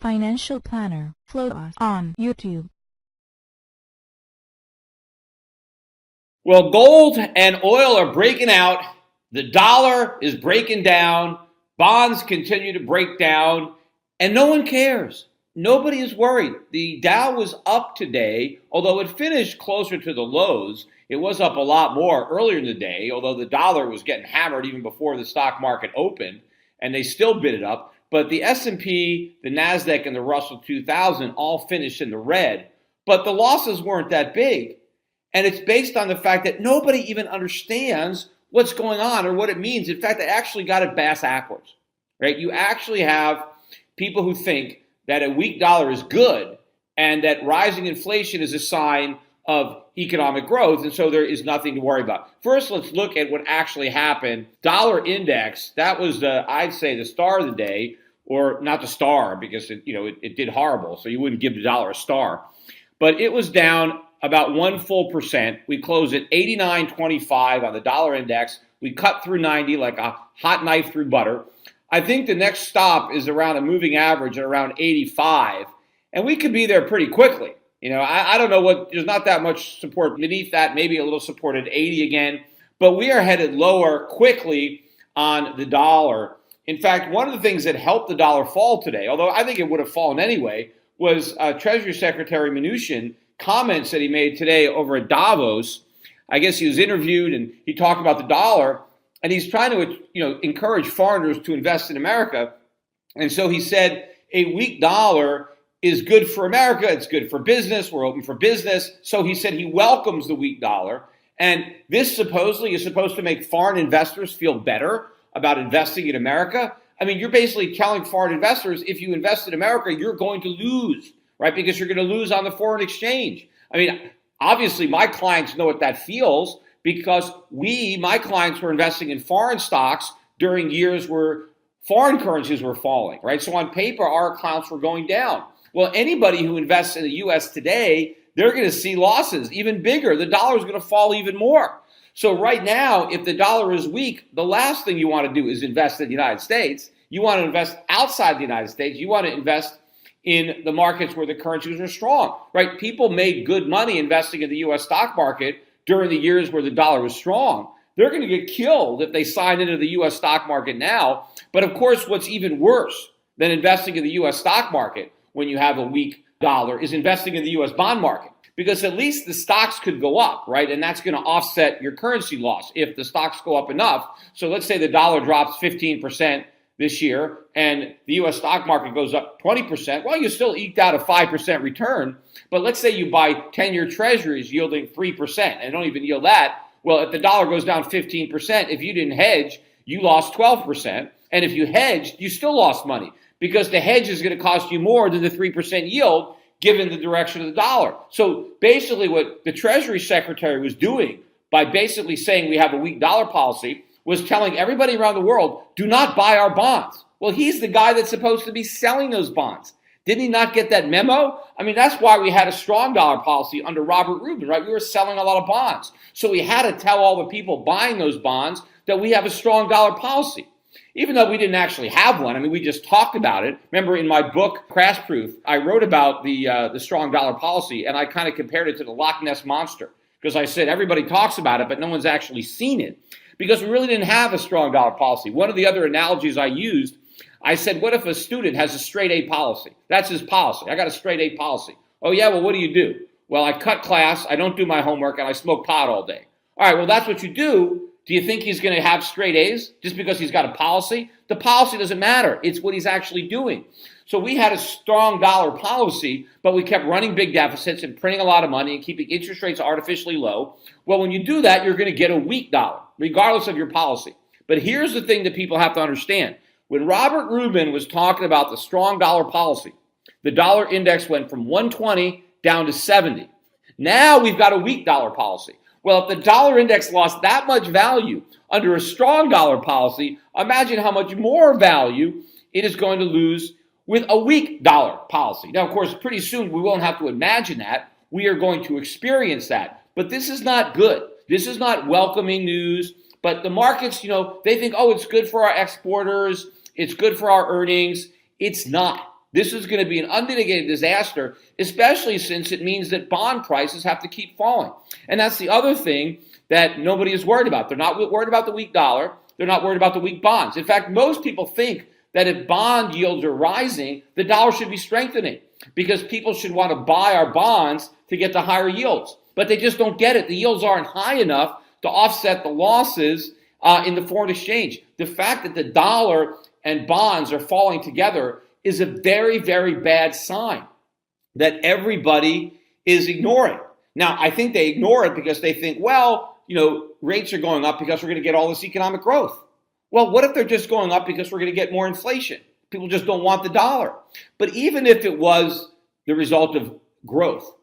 financial planner. Follow us on YouTube. Well, gold and oil are breaking out. The dollar is breaking down. Bonds continue to break down. And no one cares. Nobody is worried. The Dow was up today, although it finished closer to the lows. It was up a lot more earlier in the day, although the dollar was getting hammered even before the stock market opened, and they still bid it up. But the S&P, the NASDAQ, and the Russel 2000 all finished in the red. But the losses weren't that big. And it's based on the fact that nobody even understands what's going on or what it means. In fact, I actually got it backwards, right? You actually have people who think that a weak dollar is good and that rising inflation is a sign of economic growth, and so there is nothing to worry about. First, let's look at what actually happened. Dollar index, that was I'd say the star of the day, or not the star because it did horrible, so you wouldn't give the dollar a star. But it was down about 1% We closed at 89.25 on the dollar index. We cut through 90 like a hot knife through butter. I think the next stop is around a moving average at around 85, and we could be there pretty quickly. I don't know there's not that much support beneath that, maybe a little support at 80 again, but we are headed lower quickly on the dollar. In fact, one of the things that helped the dollar fall today, although I think it would have fallen anyway, was Treasury Secretary Mnuchin comments that he made today over at Davos. I guess he was interviewed and he talked about the dollar, and he's trying to encourage foreigners to invest in America. And so he said a weak dollar is good for America. It's good for business. We're open for business. So he said he welcomes the weak dollar. And this supposedly is supposed to make foreign investors feel better about investing in America. I mean, you're basically telling foreign investors, if you invest in America, you're going to lose, right? Because you're going to lose on the foreign exchange. I mean, obviously, my clients know what that feels because my clients were investing in foreign stocks during years where foreign currencies were falling, right? So on paper, our accounts were going down. Well, anybody who invests in the U.S. today, they're going to see losses even bigger. The dollar is going to fall even more. So right now, if the dollar is weak, the last thing you want to do is invest in the United States. You want to invest outside the United States. You want to invest in the markets where the currencies are strong, right? People made good money investing in the U.S. stock market during the years where the dollar was strong. They're going to get killed if they sign into the U.S. stock market now. But of course, what's even worse than investing in the U.S. stock market when you have a weak dollar is investing in the U.S. bond market, because at least the stocks could go up, right? And that's going to offset your currency loss if the stocks go up enough. So let's say the dollar drops 15% this year and the U.S. stock market goes up 20%. Well, you still eked out a 5% return. But let's say you buy 10-year treasuries yielding 3% and don't even yield that. Well, if the dollar goes down 15%, if you didn't hedge, you lost 12%. And if you hedged, you still lost money, because the hedge is going to cost you more than the 3% yield given the direction of the dollar. So basically what the Treasury Secretary was doing by basically saying we have a weak dollar policy was telling everybody around the world, do not buy our bonds. Well, he's the guy that's supposed to be selling those bonds. Didn't he not get that memo? I mean, that's why we had a strong dollar policy under Robert Rubin, right? We were selling a lot of bonds. So we had to tell all the people buying those bonds that we have a strong dollar policy, even though we didn't actually have one. I mean, we just talked about it. Remember, in my book, Crash Proof, I wrote about the strong dollar policy, and I kind of compared it to the Loch Ness Monster, because I said everybody talks about it, but no one's actually seen it, because we really didn't have a strong dollar policy. One of the other analogies I used, I said, what if a student has a straight A policy? That's his policy. I got a straight A policy. Oh, yeah, well, what do you do? Well, I cut class, I don't do my homework, and I smoke pot all day. All right, well, that's what you do. Do you think he's going to have straight A's just because he's got a policy? The policy doesn't matter. It's what he's actually doing. So we had a strong dollar policy, but we kept running big deficits and printing a lot of money and keeping interest rates artificially low. Well, when you do that, you're going to get a weak dollar, regardless of your policy. But here's the thing that people have to understand. When Robert Rubin was talking about the strong dollar policy, the dollar index went from 120 down to 70. Now we've got a weak dollar policy. Well, if the dollar index lost that much value under a strong dollar policy, imagine how much more value it is going to lose with a weak dollar policy. Now, of course, pretty soon we won't have to imagine that. We are going to experience that. But this is not good. This is not welcoming news. But the markets, they think, oh, it's good for our exporters. It's good for our earnings. It's not. This is going to be an unmitigated disaster, especially since it means that bond prices have to keep falling. And that's the other thing that nobody is worried about. They're not worried about the weak dollar. They're not worried about the weak bonds. In fact, most people think that if bond yields are rising, the dollar should be strengthening because people should want to buy our bonds to get the higher yields. But they just don't get it. The yields aren't high enough to offset the losses in the foreign exchange. The fact that the dollar and bonds are falling together is a very, very bad sign that everybody is ignoring. Now, I think they ignore it because they think, well, rates are going up because we're going to get all this economic growth. Well, what if they're just going up because we're going to get more inflation? People just don't want the dollar. But even if it was the result of growth,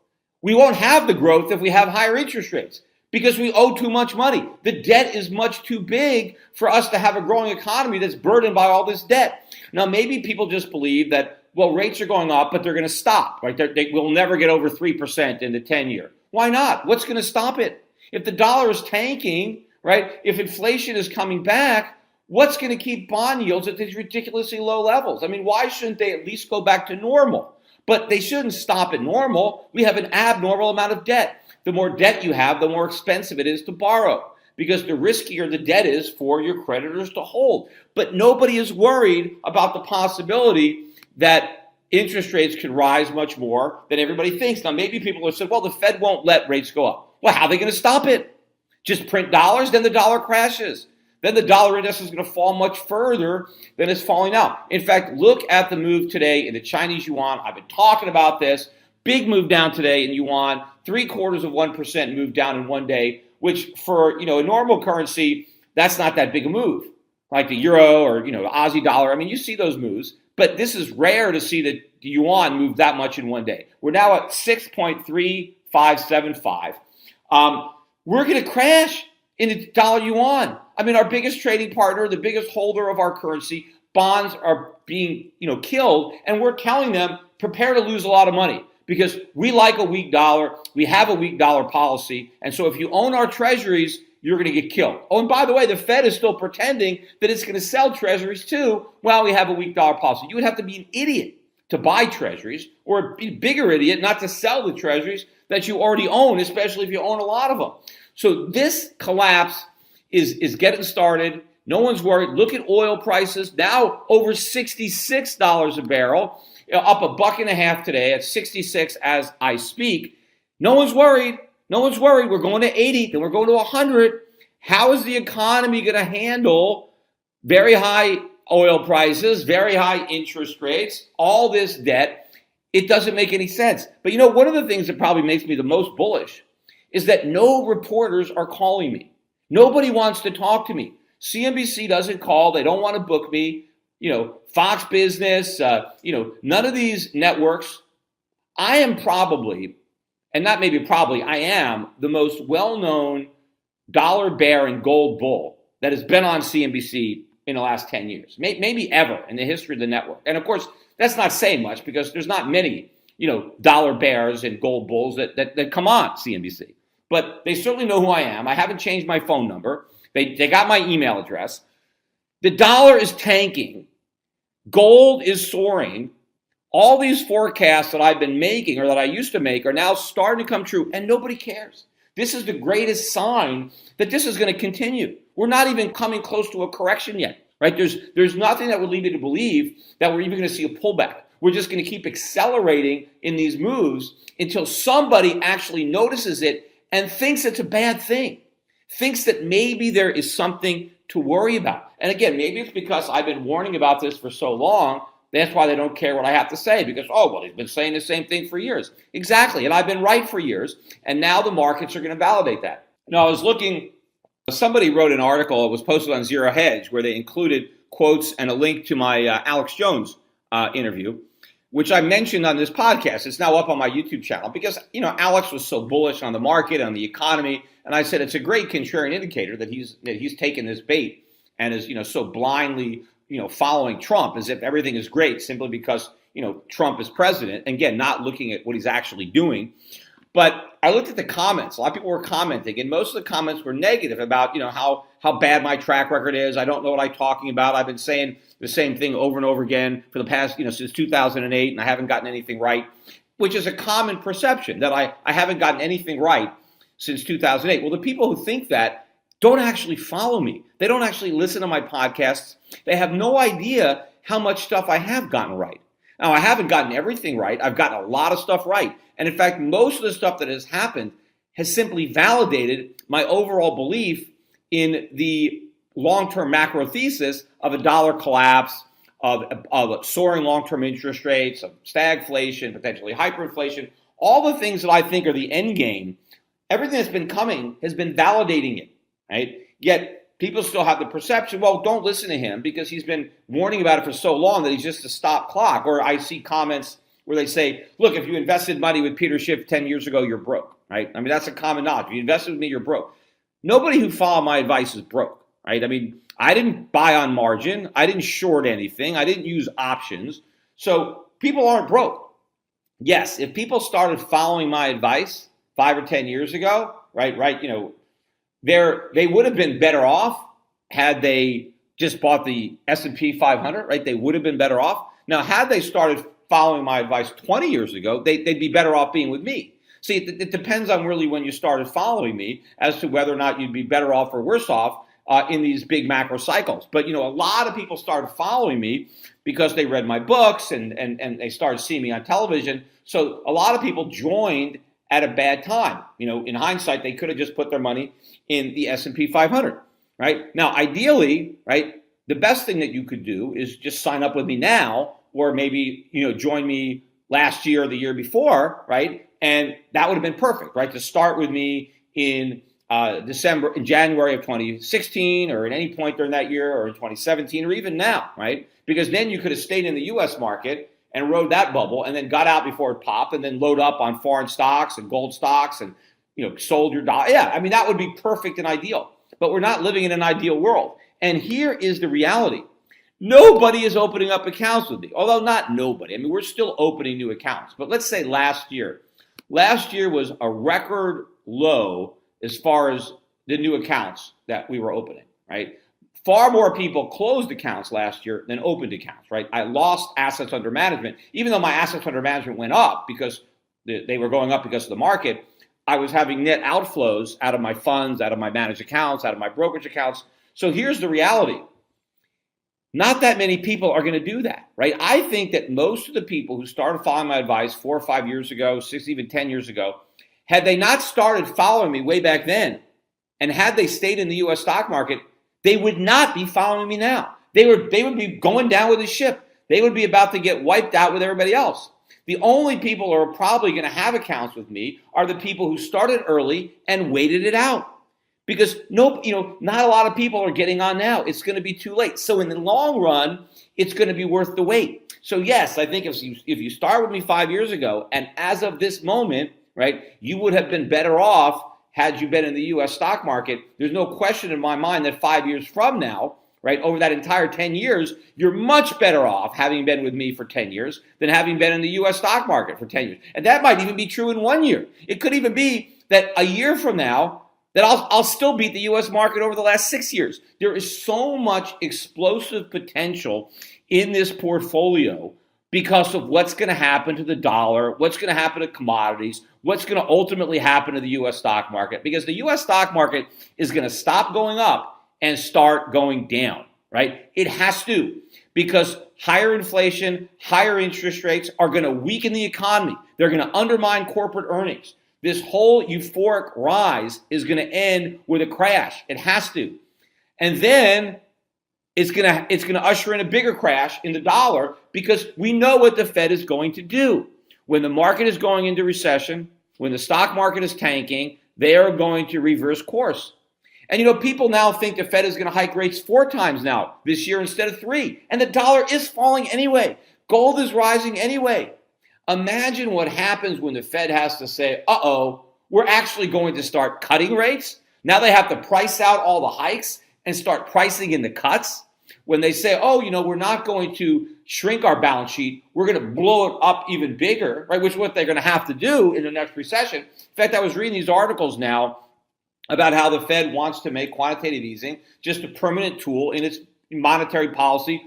we won't have the growth if we have higher interest rates because we owe too much money. The debt is much too big for us to have a growing economy that's burdened by all this debt. Now, maybe people just believe that, well, rates are going up, but they're going to stop, right? They will never get over 3% in the 10-year. Why not? What's going to stop it? If the dollar is tanking, right? If inflation is coming back, what's going to keep bond yields at these ridiculously low levels? I mean, why shouldn't they at least go back to normal? But they shouldn't stop at normal. We have an abnormal amount of debt. The more debt you have, the more expensive it is to borrow because the riskier the debt is for your creditors to hold. But nobody is worried about the possibility that interest rates could rise much more than everybody thinks. Now, maybe people have said, well, the Fed won't let rates go up. Well, how are they going to stop it? Just print dollars? Then the dollar crashes. Then the dollar index is going to fall much further than it's falling now. In fact, look at the move today in the Chinese yuan. I've been talking about this. Big move down today in yuan. 0.75% move down in one day, which for a normal currency, that's not that big a move. Like the euro or Aussie dollar. I mean, you see those moves, but this is rare to see the yuan move that much in one day. We're now at 6.3575. We're going to crash in the dollar yuan. I mean, our biggest trading partner, the biggest holder of our currency, bonds are being, killed, and we're telling them prepare to lose a lot of money because we like a weak dollar. We have a weak dollar policy, and so if you own our treasuries, you're going to get killed. Oh, and by the way, the Fed is still pretending that it's going to sell treasuries too while we have a weak dollar policy. You would have to be an idiot to buy treasuries or a bigger idiot not to sell the treasuries that you already own, especially if you own a lot of them. So this collapse is getting started. No one's worried. Look at oil prices, now over $66 a barrel, up $1.50 today at 66 as I speak. No one's worried. No one's worried. We're going to 80, then we're going to 100. How is the economy going to handle very high oil prices, very high interest rates, all this debt? It doesn't make any sense. But one of the things that probably makes me the most bullish is that no reporters are calling me. Nobody wants to talk to me. CNBC doesn't call. They don't want to book me. Fox Business, none of these networks. I am probably, and not maybe probably, I am the most well-known dollar bear and gold bull that has been on CNBC in the last 10 years, maybe ever in the history of the network. And of course, that's not saying much because there's not many, dollar bears and gold bulls that come on CNBC. But they certainly know who I am. I haven't changed my phone number. They got my email address. The dollar is tanking. Gold is soaring. All these forecasts that I've been making or that I used to make are now starting to come true, and nobody cares. This is the greatest sign that this is going to continue. We're not even coming close to a correction yet, right? There's nothing that would lead me to believe that we're even going to see a pullback. We're just going to keep accelerating in these moves until somebody actually notices it and thinks it's a bad thing, thinks that maybe there is something to worry about. And again, maybe it's because I've been warning about this for so long, that's why they don't care what I have to say, because, he's been saying the same thing for years. Exactly, and I've been right for years, and now the markets are going to validate that. Now, I was looking, somebody wrote an article, it was posted on Zero Hedge, where they included quotes and a link to my Alex Jones interview, which I mentioned on this podcast. It's now up on my YouTube channel because, Alex was so bullish on the market, on the economy. And I said, it's a great contrarian indicator that he's taken this bait and is, so blindly, following Trump as if everything is great simply because, Trump is president. And again, not looking at what he's actually doing. But I looked at the comments. A lot of people were commenting, and most of the comments were negative about, how bad my track record is. I don't know what I'm talking about. I've been saying the same thing over and over again for the past, since 2008, and I haven't gotten anything right, which is a common perception that I haven't gotten anything right since 2008. Well, the people who think that don't actually follow me. They don't actually listen to my podcasts. They have no idea how much stuff I have gotten right. Now, I haven't gotten everything right. I've gotten a lot of stuff right. And in fact, most of the stuff that has happened has simply validated my overall belief in the long-term macro thesis of a dollar collapse, of soaring long-term interest rates, of stagflation, potentially hyperinflation, all the things that I think are the end game. Everything that's been coming has been validating it, right? Yet people still have the perception, well, don't listen to him because he's been warning about it for so long that he's just a stop clock. Or I see comments where they say, look, if you invested money with Peter Schiff 10 years ago, you're broke, right? I mean, that's a common knowledge. If you invested with me, you're broke. Nobody who followed my advice is broke, right? I mean, I didn't buy on margin. I didn't short anything. I didn't use options. So people aren't broke. Yes, if people started following my advice 5 or 10 years ago, right, they would have been better off had they just bought the S&P 500, right? They would have been better off. Now, had they started following my advice 20 years ago, they'd be better off being with me. See, it depends on really when you started following me as to whether or not you'd be better off or worse off in these big macro cycles. But, a lot of people started following me because they read my books and they started seeing me on television. So a lot of people joined at a bad time. In hindsight, they could have just put their money in the S&P 500, right? Now, ideally, right, the best thing that you could do is just sign up with me now, or maybe, join me last year or the year before, right? And that would have been perfect, right? To start with me in January of 2016, or at any point during that year, or in 2017, or even now, right? Because then you could have stayed in the U.S. market and rode that bubble, and then got out before it popped, and then load up on foreign stocks and gold stocks, and sold your dollar. Yeah, I mean, that would be perfect and ideal. But we're not living in an ideal world. And here is the reality. Nobody is opening up accounts with me. Although not nobody. I mean, we're still opening new accounts. But let's say last year. Last year was a record low as far as the new accounts that we were opening, right? Far more people closed accounts last year than opened accounts, right? I lost assets under management. Even though my assets under management went up because they were going up because of the market, I was having net outflows out of my funds, out of my managed accounts, out of my brokerage accounts. So here's the reality. Not that many people are going to do that, right? I think that most of the people who started following my advice 4 or 5 years ago, 6, even 10 years ago, had they not started following me way back then, and had they stayed in the U.S. stock market, they would not be following me now. They would be going down with the ship. They would be about to get wiped out with everybody else. The only people who are probably going to have accounts with me are the people who started early and waited it out. Because not a lot of people are getting on now. It's going to be too late. So in the long run, it's going to be worth the wait. So yes, I think if you start with me 5 years ago, and as of this moment, right, you would have been better off had you been in the U.S. stock market. There's no question in my mind that 5 years from now, right, over that entire 10 years, you're much better off having been with me for 10 years than having been in the U.S. stock market for 10 years. And that might even be true in 1 year. It could even be that a year from now, that I'll still beat the U.S. market over the last 6 years. There is so much explosive potential in this portfolio because of what's going to happen to the dollar, what's going to happen to commodities, what's going to ultimately happen to the U.S. stock market. Because the U.S. stock market is going to stop going up and start going down, right? It has to, because higher inflation, higher interest rates are going to weaken the economy. They're going to undermine corporate earnings. This whole euphoric rise is going to end with a crash. It has to. And then it's going to usher in a bigger crash in the dollar, because we know what the Fed is going to do. When the market is going into recession, when the stock market is tanking, they are going to reverse course. And people now think the Fed is going to hike rates 4 times now this year instead of 3. And the dollar is falling anyway. Gold is rising anyway. Imagine what happens when the Fed has to say, we're actually going to start cutting rates. Now they have to price out all the hikes and start pricing in the cuts. when they say, oh, we're not going to shrink our balance sheet, we're going to blow it up even bigger, right? Which is what they're going to have to do in the next recession. In fact, I was reading these articles now about how the Fed wants to make quantitative easing just a permanent tool in its monetary policy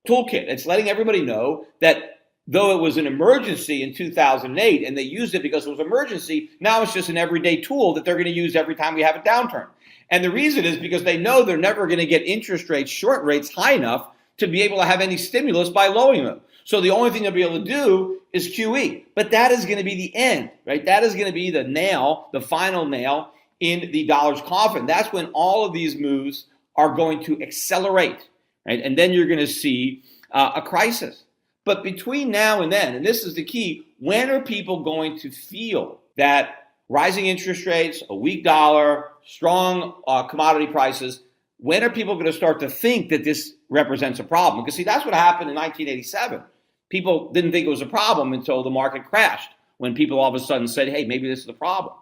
toolkit. It's letting everybody know that though it was an emergency in 2008 and they used it because it was an emergency, now it's just an everyday tool that they're going to use every time we have a downturn. And the reason is because they know they're never going to get interest rates, short rates high enough to be able to have any stimulus by lowering them. So the only thing they'll be able to do is QE. But that is going to be the end, right? That is going to be the nail, the final nail in the dollar's coffin. That's when all of these moves are going to accelerate, right? And then you're going to see a crisis. But between now and then, and this is the key, when are people going to feel that rising interest rates, a weak dollar, strong commodity prices, when are people going to start to think that this represents a problem? Because, see, that's what happened in 1987. People didn't think it was a problem until the market crashed, when people all of a sudden said, hey, maybe this is a problem.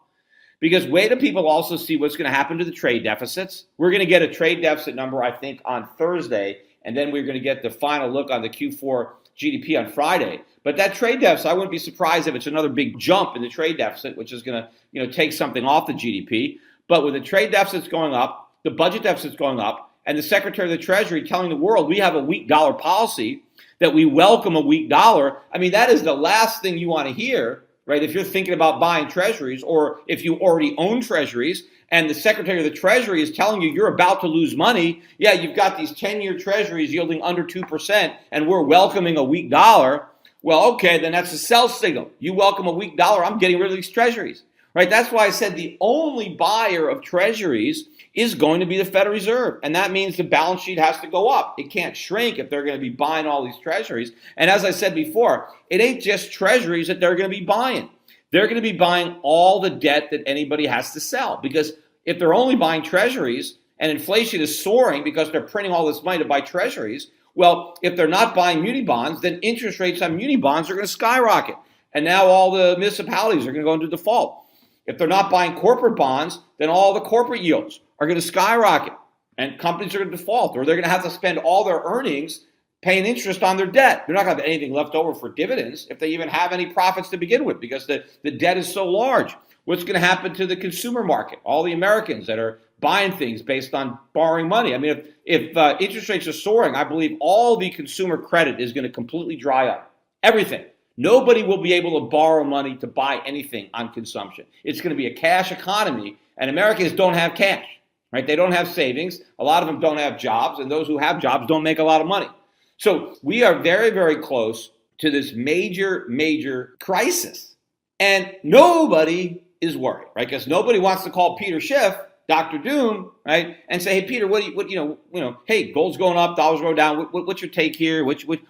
Because wait till people also see what's going to happen to the trade deficits. We're going to get a trade deficit number, I think, on Thursday, and then we're going to get the final look on the Q4 GDP on Friday. But that trade deficit, I wouldn't be surprised if it's another big jump in the trade deficit, which is going to take something off the GDP. But with the trade deficits going up, the budget deficits going up, and the Secretary of the Treasury telling the world we have a weak dollar policy, that we welcome a weak dollar, I mean, that is the last thing you want to hear, right? If you're thinking about buying treasuries, or if you already own treasuries, and the Secretary of the Treasury is telling you you're about to lose money, yeah, you've got these 10-year treasuries yielding under 2%, and we're welcoming a weak dollar. Well, okay, then that's a sell signal. You welcome a weak dollar, I'm getting rid of these treasuries, right? That's why I said the only buyer of treasuries is going to be the Federal Reserve, and that means the balance sheet has to go up. It can't shrink if they're going to be buying all these treasuries. And as I said before, it ain't just treasuries that they're going to be buying. They're going to be buying all the debt that anybody has to sell, because if they're only buying treasuries and inflation is soaring because they're printing all this money to buy treasuries, well, if they're not buying muni bonds, then interest rates on muni bonds are going to skyrocket. And now all the municipalities are going to go into default. If they're not buying corporate bonds, then all the corporate yields are going to skyrocket and companies are going to default, or they're going to have to spend all their earnings paying interest on their debt. They're not going to have anything left over for dividends if they even have any profits to begin with, because the debt is so large. What's going to happen to the consumer market? All the Americans that are buying things based on borrowing money. I mean, if interest rates are soaring, I believe all the consumer credit is going to completely dry up. Everything. Nobody will be able to borrow money to buy anything on consumption. It's going to be a cash economy, and Americans don't have cash, right? They don't have savings. A lot of them don't have jobs, and those who have jobs don't make a lot of money. So we are very, very close to this major, major crisis, and nobody is worried, right? Because nobody wants to call Peter Schiff, Dr. Doom, right, and say, hey, Peter, hey, gold's going up, dollars going down. What's your take here?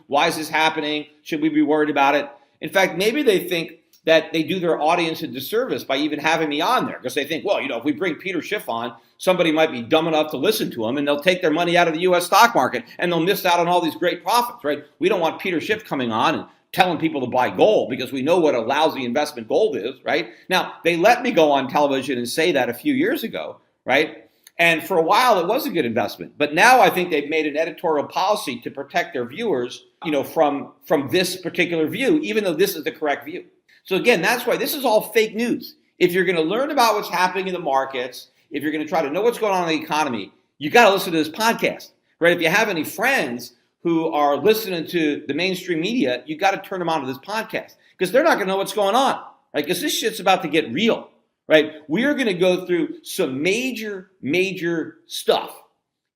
Why is this happening? Should we be worried about it? In fact, maybe they think that they do their audience a disservice by even having me on there, because they think, well, if we bring Peter Schiff on, somebody might be dumb enough to listen to him, and they'll take their money out of the U.S. stock market, and they'll miss out on all these great profits, right? We don't want Peter Schiff coming on and telling people to buy gold, because we know what a lousy investment gold is, right? Now, they let me go on television and say that a few years ago, right? And for a while, it was a good investment. But now I think they've made an editorial policy to protect their viewers, from this particular view, even though this is the correct view. So again, that's why this is all fake news. If you're going to learn about what's happening in the markets, if you're going to try to know what's going on in the economy, you got to listen to this podcast, right? If you have any friends who are listening to the mainstream media, you got to turn them on to this podcast, because they're not going to know what's going on, right? Because this shit's about to get real, right? We are going to go through some major, major stuff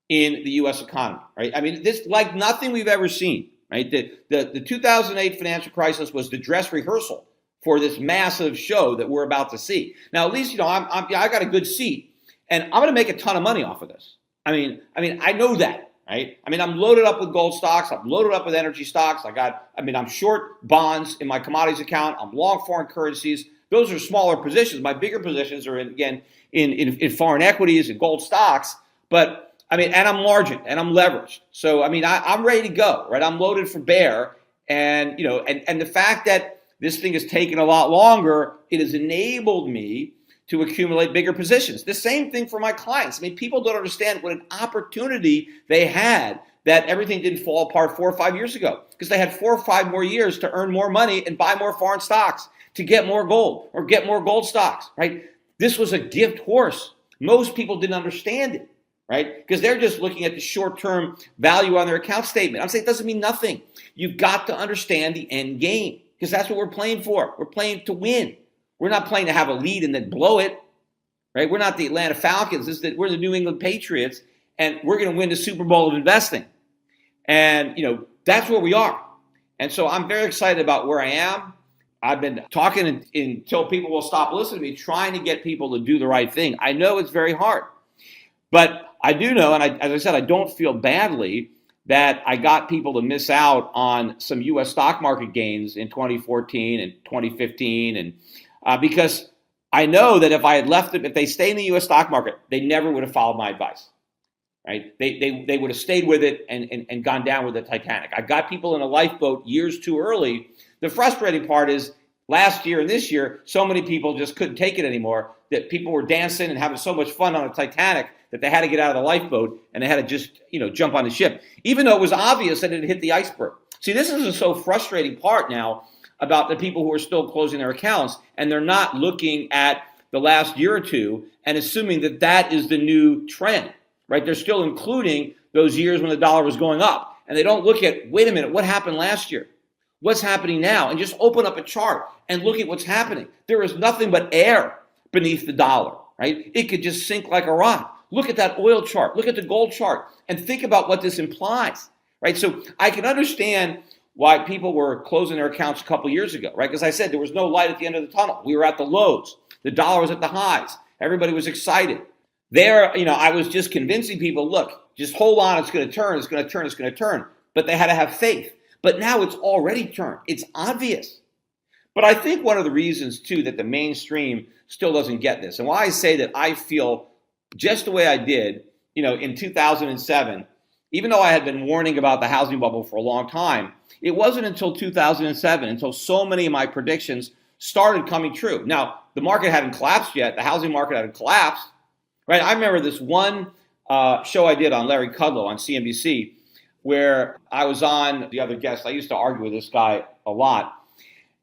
in the U.S. economy, right? I mean, this like nothing we've ever seen, right? The 2008 financial crisis was the dress rehearsal for this massive show that we're about to see. Now, at least, I got a good seat, and I'm going to make a ton of money off of this. I mean, I know that, right? I mean, I'm loaded up with gold stocks. I'm loaded up with energy stocks. I'm short bonds in my commodities account. I'm long foreign currencies. Those are smaller positions. My bigger positions are in foreign equities and gold stocks. But and I'm margin and I'm leveraged. So I'm ready to go, right? I'm loaded for bear, and and the fact that this thing has taken a lot longer, it has enabled me to accumulate bigger positions. The same thing for my clients. I mean, people don't understand what an opportunity they had that everything didn't fall apart 4 or 5 years ago, because they had 4 or 5 more years to earn more money and buy more foreign stocks, to get more gold or get more gold stocks, right? This was a gift horse. Most people didn't understand it, right? Because they're just looking at the short-term value on their account statement. I'm saying it doesn't mean nothing. You've got to understand the end game, because that's what we're playing for. We're playing to win. We're not playing to have a lead and then blow it, right? We're not the Atlanta Falcons. We're the New England Patriots, and we're going to win the Super Bowl of investing. And, that's where we are. And so I'm very excited about where I am. I've been talking until people will stop listening to me, trying to get people to do the right thing. I know it's very hard. But I do know, and as I said, I don't feel badly that I got people to miss out on some U.S. stock market gains in 2014 and 2015. And because I know that if I had left them, if they stay in the U.S. stock market, they never would have followed my advice. Right? They would have stayed with it and gone down with the Titanic. I got people in a lifeboat years too early. The frustrating part is last year and this year, so many people just couldn't take it anymore, that people were dancing and having so much fun on the Titanic that they had to get out of the lifeboat and they had to just, jump on the ship, even though it was obvious that it had hit the iceberg. See, this is a so frustrating part now about the people who are still closing their accounts, and they're not looking at the last year or two and assuming that that is the new trend. Right? They're still including those years when the dollar was going up. And they don't look at, wait a minute, what happened last year? What's happening now? And just open up a chart and look at what's happening. There is nothing but air beneath the dollar, right? It could just sink like a rock. Look at that oil chart. Look at the gold chart and think about what this implies, right? So I can understand why people were closing their accounts a couple years ago, right? Because I said there was no light at the end of the tunnel. We were at the lows. The dollar was at the highs. Everybody was excited. I was just convincing people, look, just hold on, it's going to turn, it's going to turn, it's going to turn. But they had to have faith. But now it's already turned. It's obvious. But I think one of the reasons, too, that the mainstream still doesn't get this, and why I say that I feel just the way I did, in 2007, even though I had been warning about the housing bubble for a long time, it wasn't until 2007, until so many of my predictions started coming true. Now, the market hadn't collapsed yet. The housing market hadn't collapsed. Right, I remember this one show I did on Larry Kudlow on CNBC, where I was on the other guest. I used to argue with this guy a lot.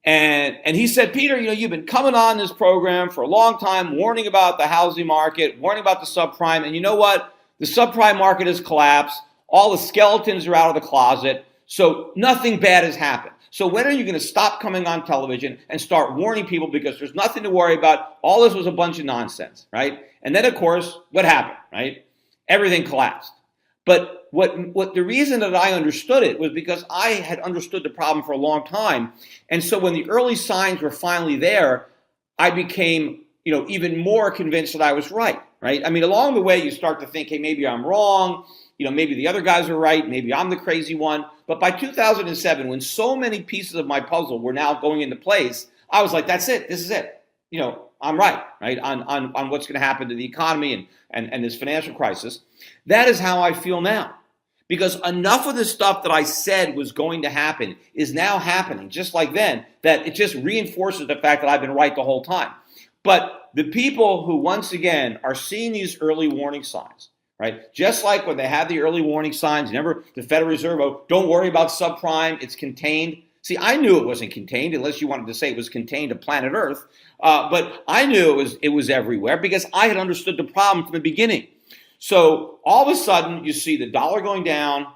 And he said, Peter, you've been coming on this program for a long time, warning about the housing market, warning about the subprime. And you know what? The subprime market has collapsed. All the skeletons are out of the closet. So nothing bad has happened. So when are you going to stop coming on television and start warning people, because there's nothing to worry about? All this was a bunch of nonsense, right? And then, of course, what happened, right? Everything collapsed. But what the reason that I understood it was because I had understood the problem for a long time. And so when the early signs were finally there, I became, even more convinced that I was right? I mean, along the way, you start to think, hey, maybe I'm wrong. Maybe the other guys are right. Maybe I'm the crazy one. But by 2007, when so many pieces of my puzzle were now going into place, I was like, that's it. This is it. I'm right? On what's going to happen to the economy and this financial crisis. That is how I feel now. Because enough of the stuff that I said was going to happen is now happening, just like then, that it just reinforces the fact that I've been right the whole time. But the people who, once again, are seeing these early warning signs, right? Just like when they had the early warning signs, remember the Federal Reserve, don't worry about subprime, it's contained. See, I knew it wasn't contained, unless you wanted to say it was contained to planet Earth. But I knew it was everywhere, because I had understood the problem from the beginning. So all of a sudden, you see the dollar going down,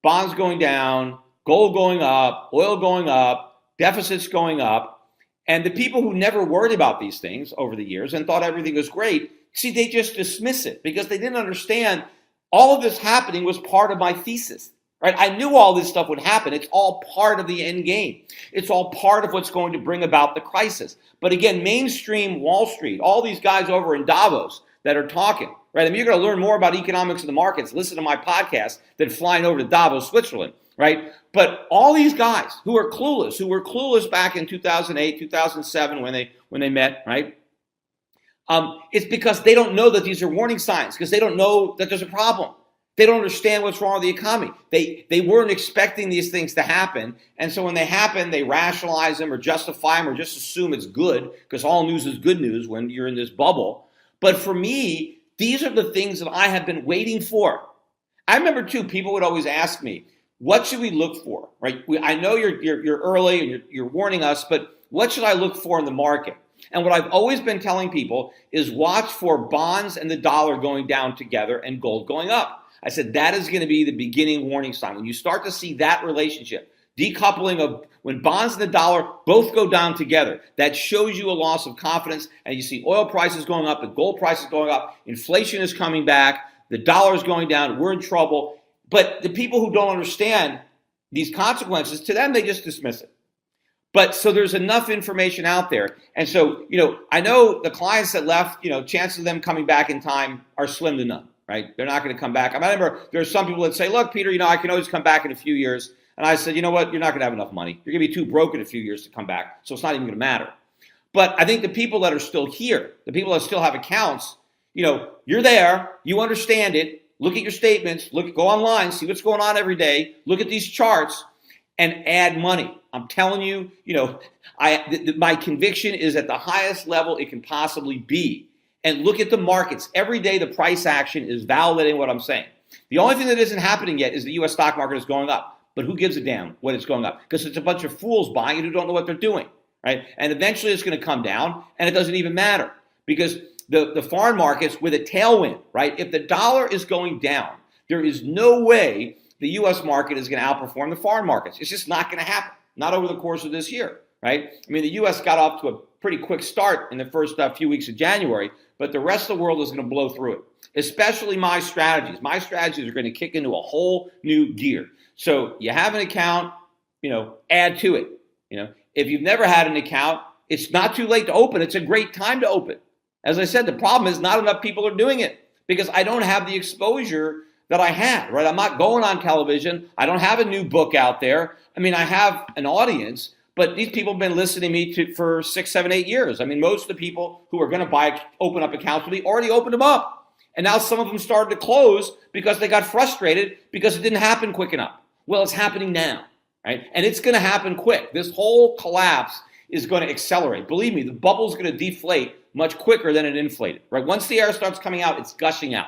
bonds going down, gold going up, oil going up, deficits going up. And the people who never worried about these things over the years and thought everything was great, see, they just dismiss it, because they didn't understand all of this happening was part of my thesis. Right? I knew all this stuff would happen. It's all part of the end game. It's all part of what's going to bring about the crisis. But again, mainstream Wall Street, all these guys over in Davos that are talking, right? I mean, you're going to learn more about economics in the markets, listen to my podcast, than flying over to Davos, Switzerland, right? But all these guys who were clueless back in 2008, 2007 when they met, right? It's because they don't know that these are warning signs, because they don't know that there's a problem. They don't understand what's wrong with the economy. They weren't expecting these things to happen. And so when they happen, they rationalize them or justify them or just assume it's good because all news is good news when you're in this bubble. But for me, these are the things that I have been waiting for. I remember, too, people would always ask me, what should we look for? Right? I know you're early and you're warning us, but what should I look for in the market? And what I've always been telling people is watch for bonds and the dollar going down together and gold going up. I said that is going to be the beginning warning sign. When you start to see that relationship, decoupling of when bonds and the dollar both go down together, that shows you a loss of confidence. And you see oil prices going up, the gold prices going up, inflation is coming back, the dollar is going down, we're in trouble. But the people who don't understand these consequences, to them, they just dismiss it. But so there's enough information out there. And so, I know the clients that left, chances of them coming back in time are slim to none. Right? They're not going to come back. I remember there are some people that say, look, Peter, I can always come back in a few years. And I said, you know what? You're not going to have enough money. You're going to be too broke in a few years to come back. So it's not even going to matter. But I think the people that are still here, the people that still have accounts, you're there. You understand it. Look at your statements. Go online. See what's going on every day. Look at these charts and add money. I'm telling you, my conviction is at the highest level it can possibly be. And look at the markets. Every day the price action is validating what I'm saying. The only thing that isn't happening yet is the U.S. stock market is going up. But who gives a damn when it's going up? Because it's a bunch of fools buying it who don't know what they're doing, right? And eventually it's going to come down, and it doesn't even matter. Because the foreign markets with a tailwind, right? If the dollar is going down, there is no way the U.S. market is going to outperform the foreign markets. It's just not going to happen. Not over the course of this year, right? I mean, the U.S. got off to a pretty quick start in the first few weeks of January, but the rest of the world is going to blow through it, especially my strategies. My strategies are going to kick into a whole new gear. So you have an account, add to it. If you've never had an account, it's not too late to open. It's a great time to open. As I said, the problem is not enough people are doing it because I don't have the exposure that I had, right? I'm not going on television. I don't have a new book out there. I mean, I have an audience, but these people have been listening to me for 6, 7, 8 years. I mean, most of the people who are going to open up accounts with me already opened them up. And now some of them started to close because they got frustrated because it didn't happen quick enough. Well, it's happening now, right? And it's going to happen quick. This whole collapse is going to accelerate. Believe me, the bubble is going to deflate much quicker than it inflated, right? Once the air starts coming out, it's gushing out.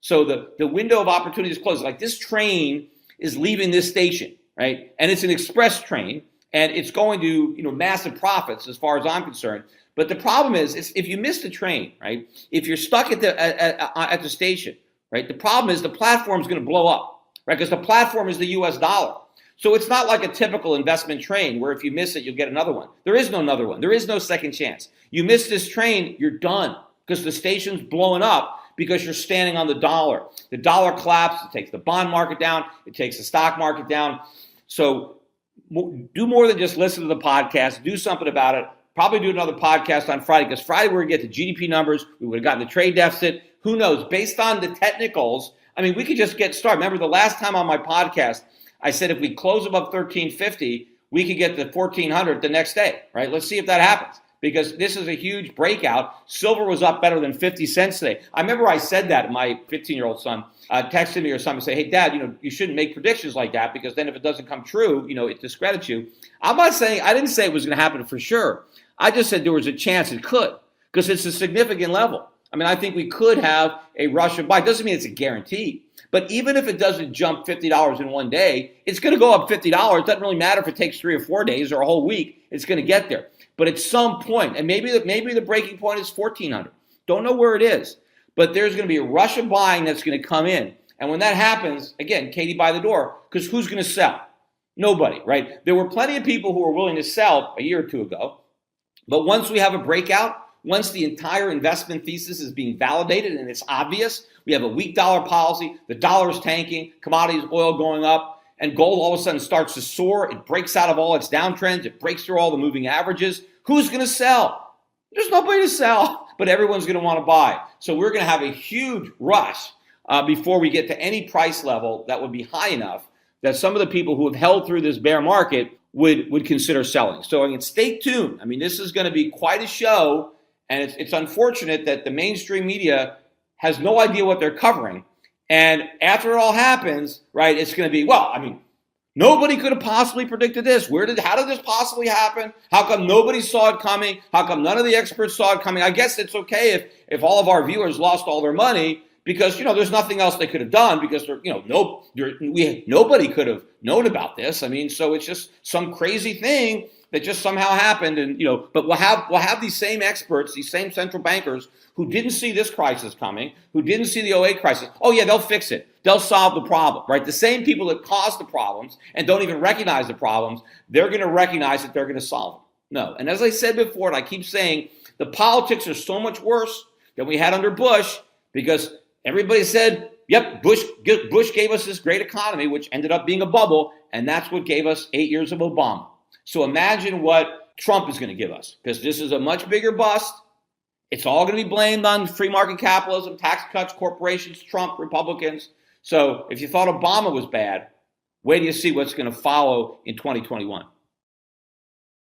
So the window of opportunity is closed. Like this train is leaving this station, right? And it's an express train. And it's going to, massive profits as far as I'm concerned. But the problem is if you miss the train, right? If you're stuck at the station, right? The problem is the platform is going to blow up, right? Because the platform is the U.S. dollar. So it's not like a typical investment train where if you miss it, you'll get another one. There is no another one. There is no second chance. You miss this train, you're done because the station's blowing up because you're standing on the dollar. The dollar collapses. It takes the bond market down. It takes the stock market down. So do more than just listen to the podcast. Do something about it. Probably do another podcast on Friday because Friday we're going to get the GDP numbers. We would have gotten the trade deficit. Who knows? Based on the technicals, we could just get started. Remember the last time on my podcast, I said if we close above 1350, we could get to 1400 the next day, right? Let's see if that happens because this is a huge breakout. Silver was up better than 50 cents today. I remember I said that. My 15-year-old son texted me or something and say, hey, Dad, you shouldn't make predictions like that because then if it doesn't come true, it discredits you. I didn't say it was going to happen for sure. I just said there was a chance it could because it's a significant level. I think we could have a rush of buy. It doesn't mean it's a guarantee. But even if it doesn't jump $50 in one day, it's going to go up $50. It doesn't really matter if it takes 3 or 4 days or a whole week. It's going to get there. But at some point, and maybe the breaking point is 1400. Don't know where it is. But there's going to be a rush of buying that's going to come in. And when that happens, again, Katie by the door, because who's going to sell? Nobody, right? There were plenty of people who were willing to sell a year or two ago. But once we have a breakout, once the entire investment thesis is being validated and it's obvious, we have a weak dollar policy, the dollar is tanking, commodities, oil going up, and gold all of a sudden starts to soar. It breaks out of all its downtrends. It breaks through all the moving averages. Who's going to sell? There's nobody to sell, but everyone's going to want to buy. So we're going to have a huge rush before we get to any price level that would be high enough that some of the people who have held through this bear market would consider selling. So stay tuned. This is going to be quite a show. And it's unfortunate that the mainstream media has no idea what they're covering. And after it all happens, right, it's going to be, well, I mean, nobody could have possibly predicted this. How did this possibly happen? How come nobody saw it coming? How come none of the experts saw it coming? I guess it's okay if all of our viewers lost all their money because, there's nothing else they could have done because, nobody could have known about this. I mean, so it's just some crazy thing that just somehow happened. And, but we'll have these same experts, these same central bankers who didn't see this crisis coming, who didn't see the '08 crisis. Oh, yeah, they'll fix it. They'll solve the problem, right? The same people that caused the problems and don't even recognize the problems, they're going to recognize that they're going to solve them. No. And as I said before, and I keep saying, the politics are so much worse than we had under Bush because everybody said, yep, Bush gave us this great economy, which ended up being a bubble, and that's what gave us 8 years of Obama. So imagine what Trump is going to give us because this is a much bigger bust. It's all going to be blamed on free market capitalism, tax cuts, corporations, Trump, Republicans. So if you thought Obama was bad, wait till you see what's going to follow in 2021.